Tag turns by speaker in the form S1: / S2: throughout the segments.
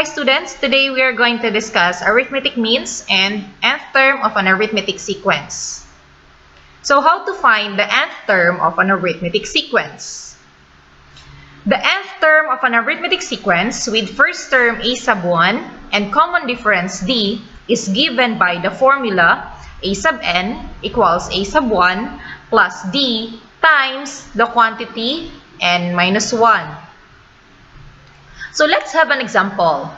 S1: Hi students, today we are going to discuss arithmetic means and nth term of an arithmetic sequence. So how to find the nth term of an arithmetic sequence? The nth term of an arithmetic sequence with first term a sub 1 and common difference d is given by the formula a sub n equals a sub 1 plus d times the quantity n minus 1. So let's have an example.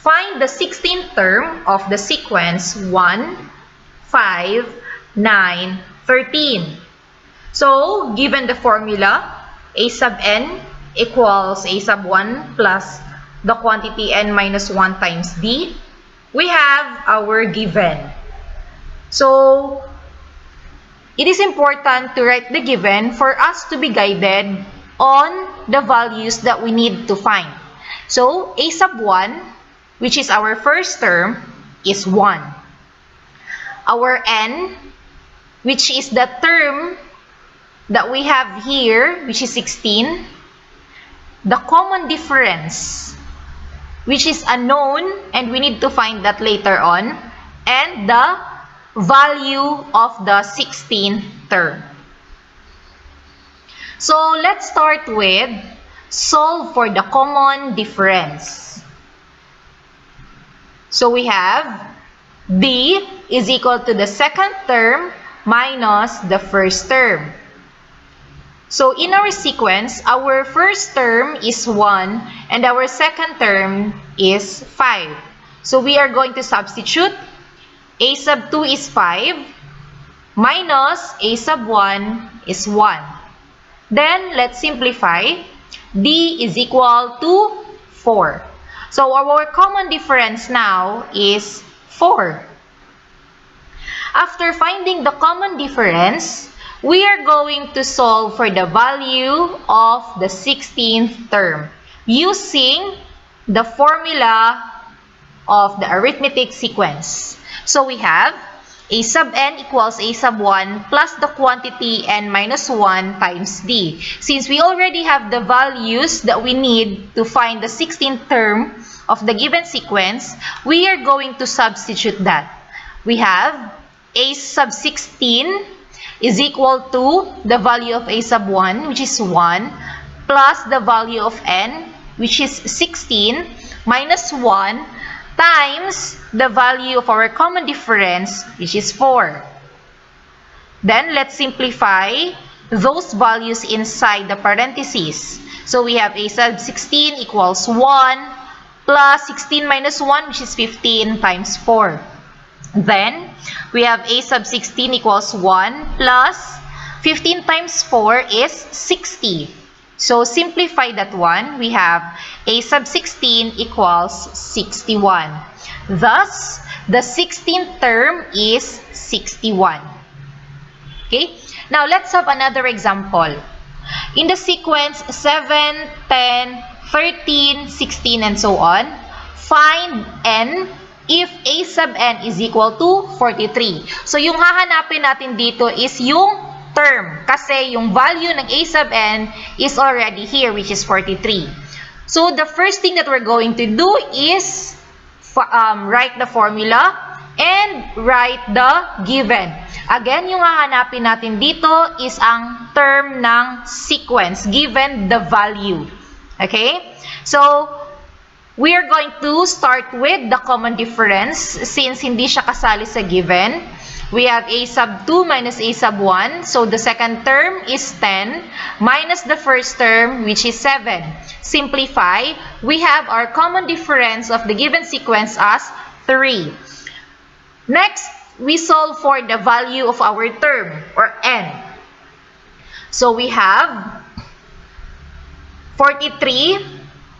S1: Find the 16th term of the sequence 1, 5, 9, 13. So, given the formula, a sub n equals a sub 1 plus the quantity n minus 1 times d, we have our given. So, it is important to write the given for us to be guided on the values that we need to find. So, a sub 1, which is our first term, is 1. Our n, which is the term that we have here, which is 16. The common difference, which is unknown, and we need to find that later on. And the value of the 16th term. So, let's start with solve for the common difference. So, we have d is equal to the second term minus the first term. So, in our sequence, our first term is 1 and our second term is 5. So, we are going to substitute. A sub 2 is 5 minus a sub 1 is 1. Then, let's simplify. D is equal to 4. So, our common difference now is 4. After finding the common difference, we are going to solve for the value of the 16th term using the formula of the arithmetic sequence. So, we have a sub n equals a sub 1 plus the quantity n minus 1 times d. Since we already have the values that we need to find the 16th term of the given sequence, we are going to substitute that. We have a sub 16 is equal to the value of a sub 1, which is 1, plus the value of n, which is 16, minus 1, times the value of our common difference, which is 4. Then, let's simplify those values inside the parentheses. So, we have a sub 16 equals 1 plus 16 minus 1, which is 15 times 4. Then, we have a sub 16 equals 1 plus 15 times 4 is 60. So, simplify that one. We have a sub 16 equals 61. Thus, the 16th term is 61. Okay? Now, let's have another example. In the sequence 7, 10, 13, 16, and so on, find n if a sub n is equal to 43. So, yung hahanapin natin dito is yung term kasi yung value ng a sub n is already here, which is 43. So, the first thing that we're going to do is write the formula and write the given. Again, yung hahanapin natin dito is ang term ng sequence given the value. Okay? So, we are going to start with the common difference since hindi siya kasali sa given. We have a sub 2 minus a sub 1. So, the second term is 10 minus the first term, which is 7. Simplify. We have our common difference of the given sequence as 3. Next, we solve for the value of our term, or n. So, we have 43,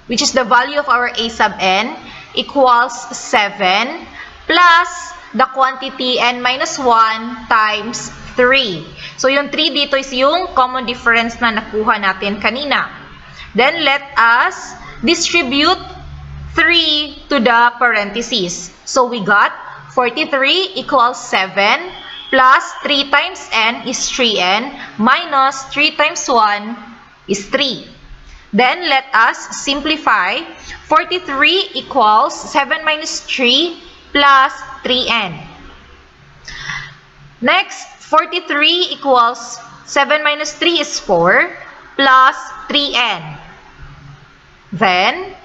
S1: which is the value of our a sub n, equals 7 plus the quantity n minus 1 times 3. So, yung 3 dito is yung common difference na nakuha natin kanina. Then, let us distribute 3 to the parentheses. So, we got 43 equals 7 plus 3 times n is 3n minus 3 times 1 is 3. Then let us simplify. 43 equals 7 minus 3 plus 3n. Next, 43 equals 7 minus 3 is 4 plus 3n. Then,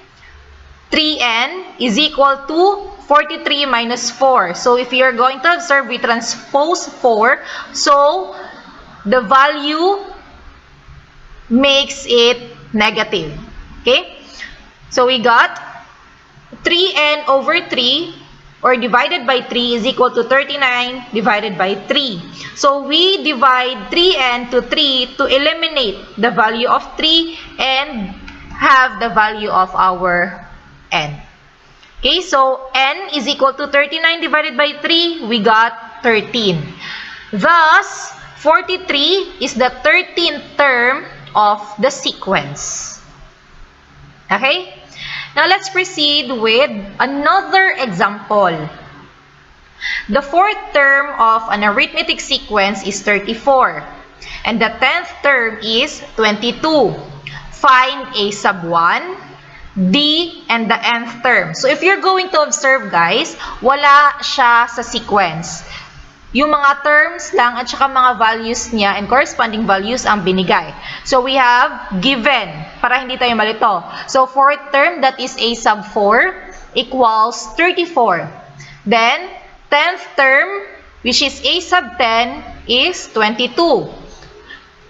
S1: 3n is equal to 43 minus 4. So, if you're going to observe, we transpose 4. So, the value makes it negative. Okay? So, we got 3n over 3 or divided by 3 is equal to 39 divided by 3. So, we divide 3n to 3 to eliminate the value of 3 and have the value of our n. Okay, so n is equal to 39 divided by 3. We got 13. Thus, 43 is the 13th term of the sequence. Okay? Now, let's proceed with another example. The fourth term of an arithmetic sequence is 34. And the 10th term is 22. Find a sub 1, D, and the nth term. So, if you're going to observe, guys, wala siya sa sequence. Yung mga terms lang at saka mga values niya and corresponding values ang binigay. So, we have given, para hindi tayo malito. So, fourth term, that is a sub 4, equals 34. Then, 10th term, which is a sub 10, is 22.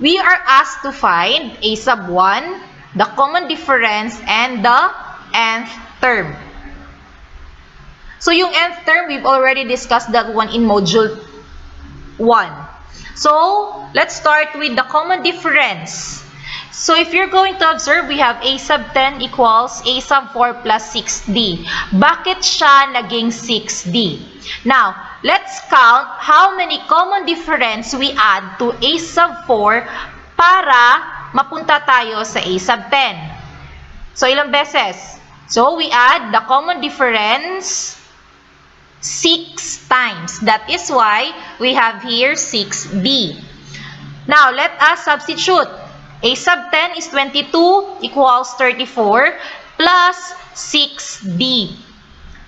S1: We are asked to find a sub 1, the common difference, and the nth term. So, yung nth term, we've already discussed that one in module 1. So, let's start with the common difference. So, if you're going to observe, we have a sub 10 equals a sub 4 plus 6d. Bakit siya naging 6d? Now, let's count how many common difference we add to a sub 4 para mapunta tayo sa a sub 10. So, ilang beses? So, we add the common difference 6 times. That is why we have here 6d. Now, let us substitute. A sub 10 is 22 equals 34 plus 6d.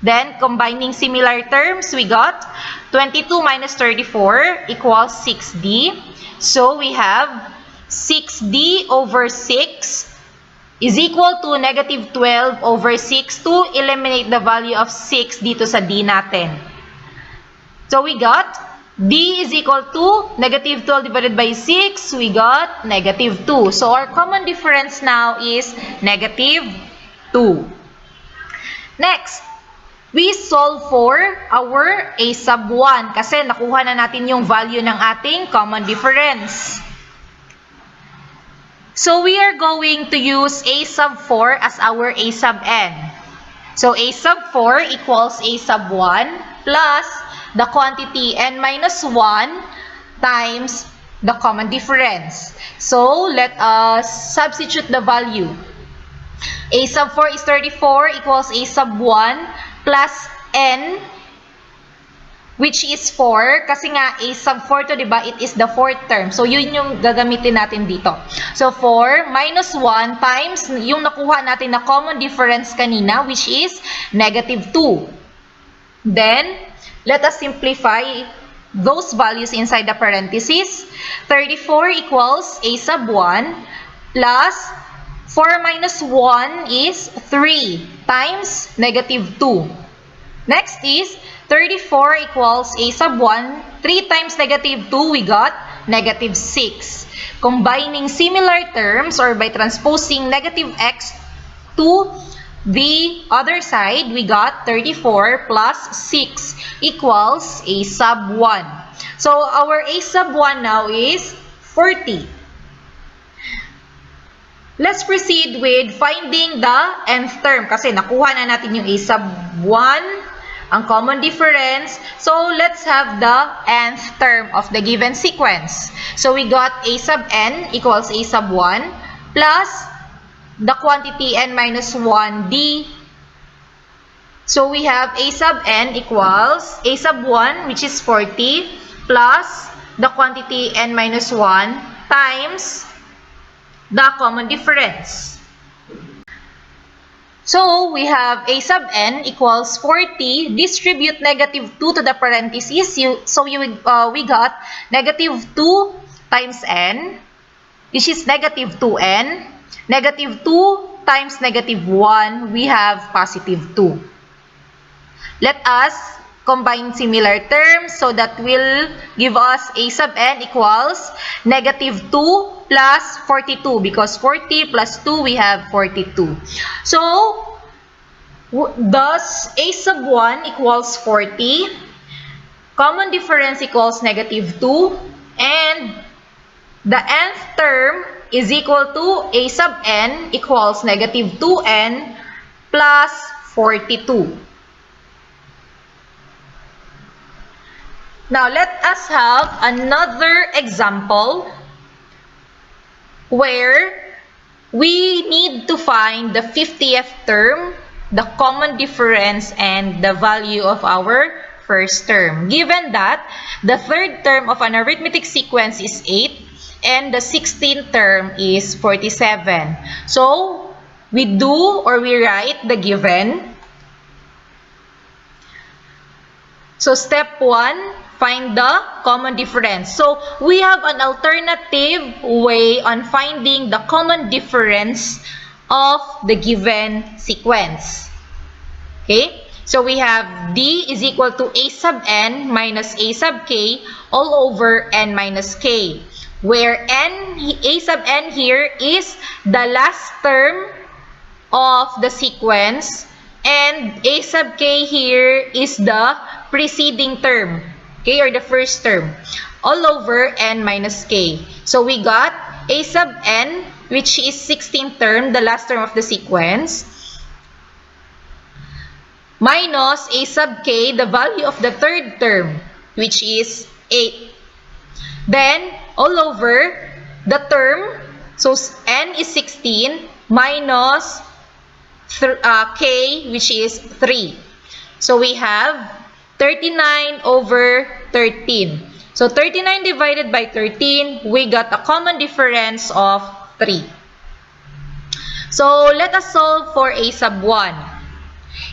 S1: Then, combining similar terms, we got 22 minus 34 equals 6d. So, we have 6d over 6 is equal to negative 12 over 6 to eliminate the value of 6 dito sa d natin. So, we got d is equal to negative 12 divided by 6. We got negative 2. So, our common difference now is negative 2. Next, we solve for our a sub 1 kasi nakuha na natin yung value ng ating common difference. So, we are going to use a sub 4 as our a sub n. So, a sub 4 equals a sub 1 plus the quantity n minus 1 times the common difference. So, let us substitute the value. A sub 4 is 34 equals a sub 1 plus n, which is 4. Kasi nga, a sub 4 to, diba? It is the fourth term. So, yun yung gagamitin natin dito. So, 4 minus 1 times yung nakuha natin na common difference kanina, which is negative 2. Then, let us simplify those values inside the parentheses. 34 equals a sub 1 plus 4 minus 1 is 3 times negative 2. Next is 34 equals a sub 1. 3 times negative 2, we got negative 6. Combining similar terms or by transposing negative x to the other side, we got 34 plus 6 equals a sub 1. So, our a sub 1 now is 40. Let's proceed with finding the nth term kasi nakuha na natin yung a sub 1, ang common difference. So, let's have the nth term of the given sequence. So, we got a sub n equals a sub 1 plus the quantity n minus 1d. So, we have a sub n equals a sub 1, which is 40, plus the quantity n minus 1 times the common difference. So, we have a sub n equals 40. Distribute negative 2 to the parentheses. We got negative 2 times n, which is negative 2n. Negative 2 times negative 1, we have positive 2. Let us combine similar terms so that will give us a sub n equals negative 2 plus 42, because 40 plus 2, we have 42. So, thus, a sub 1 equals 40, common difference equals negative 2, and the nth term is equal to a sub n equals negative 2n plus 42. Now, let us have another example where we need to find the 50th term, the common difference, and the value of our first term. Given that the third term of an arithmetic sequence is 8 and the 16th term is 47. So, we write the given. So, step 1, find the common difference. So, we have an alternative way on finding the common difference of the given sequence. Okay? So, we have D is equal to A sub n minus A sub k all over n minus k, where A sub n here is the last term of the sequence, and A sub k here is the preceding term, okay, or the first term, all over n minus k. So we got A sub n, which is 16th term, the last term of the sequence, minus A sub k, the value of the third term, which is 8. Then, all over the term, so n is 16, minus k, which is 3. So we have 39 over 13. So 39 divided by 13, we got a common difference of 3. So let us solve for A sub 1.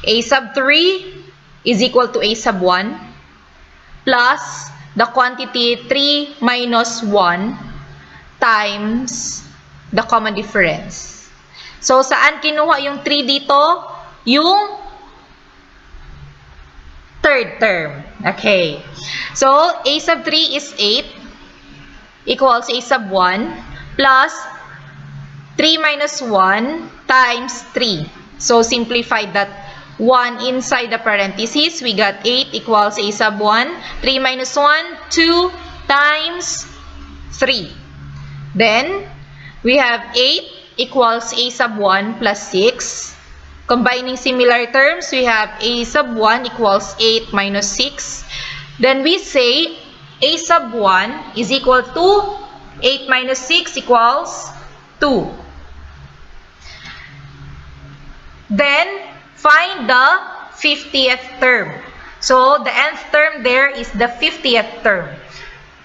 S1: A sub 3 is equal to A sub 1 plus the quantity 3 minus 1 times the common difference. So, saan kinuha yung 3 dito? Yung third term. Okay. So, A sub 3 is 8 equals A sub 1 plus 3 minus 1 times 3. So, simplify that 1 inside the parentheses. We got 8 equals A sub 1. 3 minus 1, 2 times 3. Then, we have 8 equals A sub 1 plus 6. Combining similar terms, we have A sub 1 equals 8 minus 6. Then, we say A sub 1 is equal to 8 minus 6 equals 2. Then, find the 50th term. So, the nth term there is the 50th term.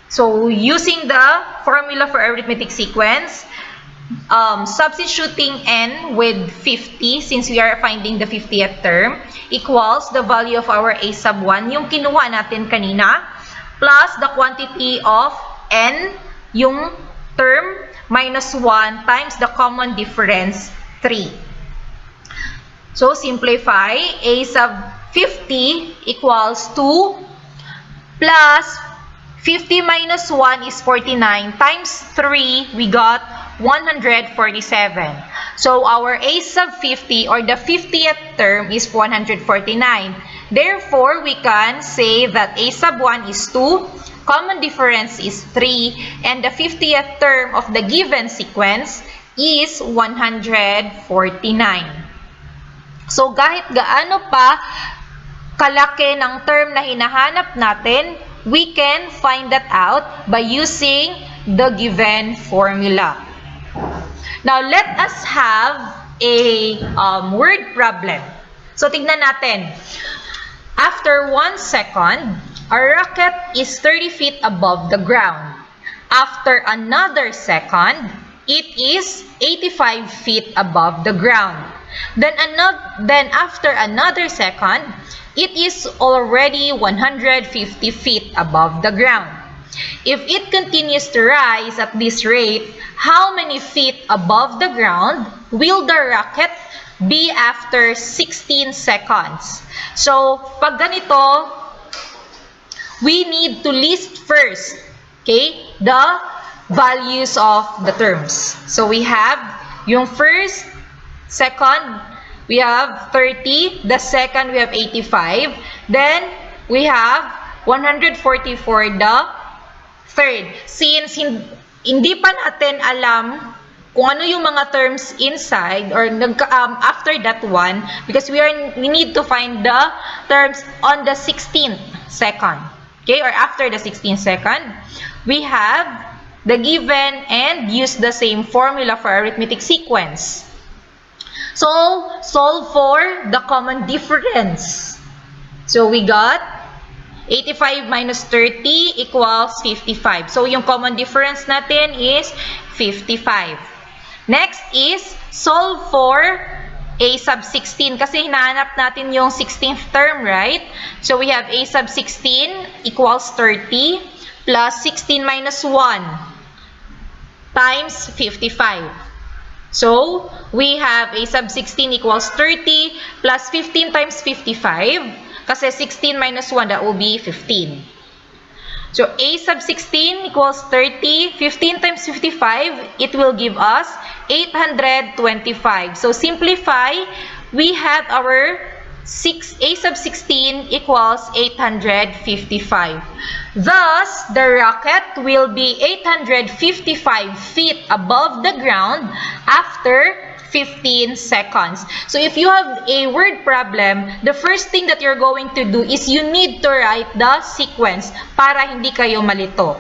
S1: So, using the formula for arithmetic sequence, substituting n with 50, since we are finding the 50th term, equals the value of our A sub 1, yung kinuha natin kanina, plus the quantity of n, yung term, minus 1 times the common difference, 3. So, simplify. A sub 50 equals 2 plus 50 minus 1 is 49 times 3, we got 147. So, our A sub 50 or the 50th term is 149. Therefore, we can say that A sub 1 is 2, common difference is 3, and the 50th term of the given sequence is 149. So, kahit gaano pa kalaki ng term na hinahanap natin, we can find that out by using the given formula. Now, let us have a word problem. So, tignan natin. After 1 second, a rocket is 30 feet above the ground. After another second, it is 85 feet above the ground. Then after another second, it is already 150 feet above the ground. If it continues to rise at this rate, how many feet above the ground will the rocket be after 16 seconds? So, pag ganito, we need to list first, okay, the values of the terms. So, we have yung first, second, we have 30. The second, we have 85. Then, we have 140 for the third. Since hindi pa natin alam kung ano yung mga terms inside or after that one, because we need to find the terms on the 16th second. Okay, or after the 16th second, we have the given and use the same formula for arithmetic sequence. So, solve for the common difference. So, we got 85 minus 30 equals 55. So, yung common difference natin is 55. Next is solve for a sub 16 kasi hinahanap natin yung 16th term, right? So, we have a sub 16 equals 30 plus 16 minus 1 times 55. So, we have a sub 16 equals 30 plus 15 times 55 kasi 16 minus 1, that will be 15. So, a sub 16 equals 30. 15 times 55, it will give us 825. So, simplify, we have our a sub 16 equals 855. Thus, the rocket will be 855 feet above the ground after 15 seconds. So, if you have a word problem, the first thing that you're going to do is you need to write the sequence para hindi kayo malito.